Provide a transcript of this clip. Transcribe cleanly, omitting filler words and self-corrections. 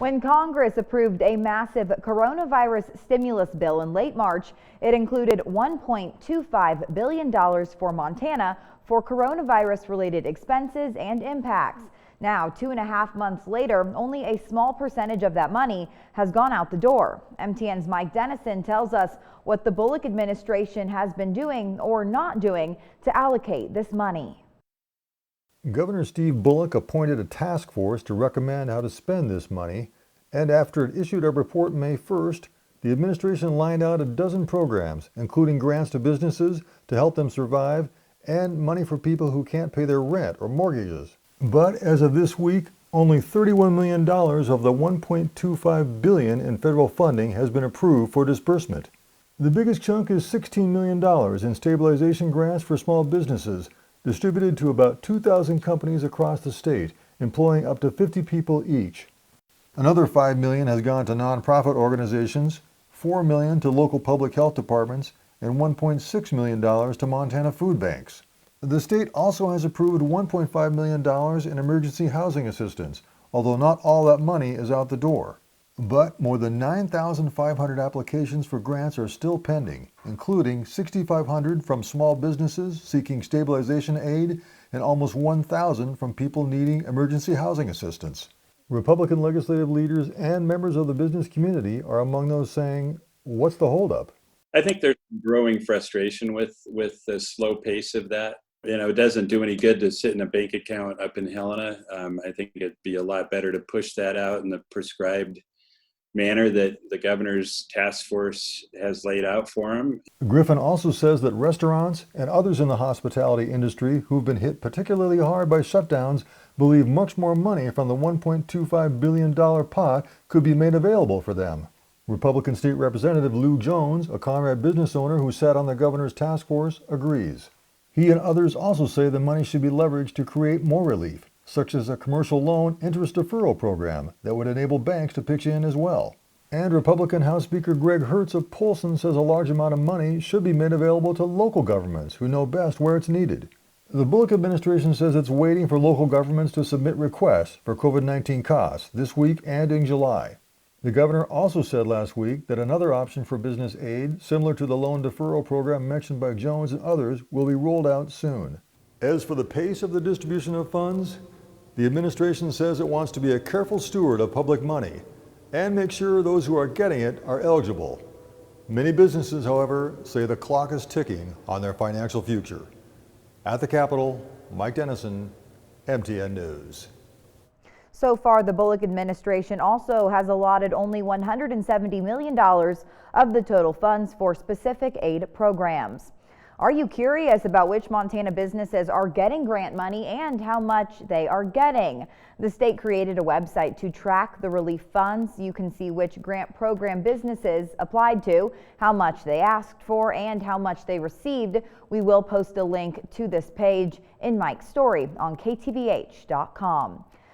When Congress approved a massive coronavirus stimulus bill in late March, it included $1.25 billion for Montana for coronavirus-related expenses and impacts. Now, 2.5 months later, only a small percentage of that money has gone out the door. MTN's Mike Dennison tells us what the Bullock administration has been doing or not doing to allocate this money. Governor Steve Bullock appointed a task force to recommend how to spend this money, and after it issued a report May 1st, the administration lined out a dozen programs, including grants to businesses to help them survive and money for people who can't pay their rent or mortgages. But as of this week, only $31 million of the $1.25 billion in federal funding has been approved for disbursement. The biggest chunk is $16 million in stabilization grants for small businesses, distributed to about 2,000 companies across the state, employing up to 50 people each. Another $5 million has gone to nonprofit organizations, $4 million to local public health departments, and $1.6 million to Montana food banks. The state also has approved $1.5 million in emergency housing assistance, although not all that money is out the door. But more than 9,500 applications for grants are still pending, including 6,500 from small businesses seeking stabilization aid and almost 1,000 from people needing emergency housing assistance. Republican legislative leaders and members of the business community are among those saying, "What's the holdup?" I think there's growing frustration with the slow pace of that. It doesn't do any good to sit in a bank account up in Helena. I think it'd be a lot better to push that out in the prescribed manner that the governor's task force has laid out for him. Griffin also says that restaurants and others in the hospitality industry who've been hit particularly hard by shutdowns believe much more money from the $1.25 billion pot could be made available for them. Republican State Representative Lou Jones, a Conrad business owner who sat on the governor's task force, agrees. He and others also say the money should be leveraged to create more relief, such as a commercial loan interest deferral program that would enable banks to pitch in as well. And Republican House Speaker Greg Hertz of Polson says a large amount of money should be made available to local governments who know best where it's needed. The Bullock administration says it's waiting for local governments to submit requests for COVID-19 costs this week and in July. The governor also said last week that another option for business aid, similar to the loan deferral program mentioned by Jones and others, will be rolled out soon. As for the pace of the distribution of funds, the administration says it wants to be a careful steward of public money and make sure those who are getting it are eligible. Many businesses, however, say the clock is ticking on their financial future. At the Capitol, Mike Dennison, MTN News. So far, the Bullock administration also has allotted only $170 million of the total funds for specific aid programs. Are you curious about which Montana businesses are getting grant money and how much they are getting? The state created a website to track the relief funds. You can see which grant program businesses applied to, how much they asked for, and how much they received. We will post a link to this page in Mike's story on ktvh.com.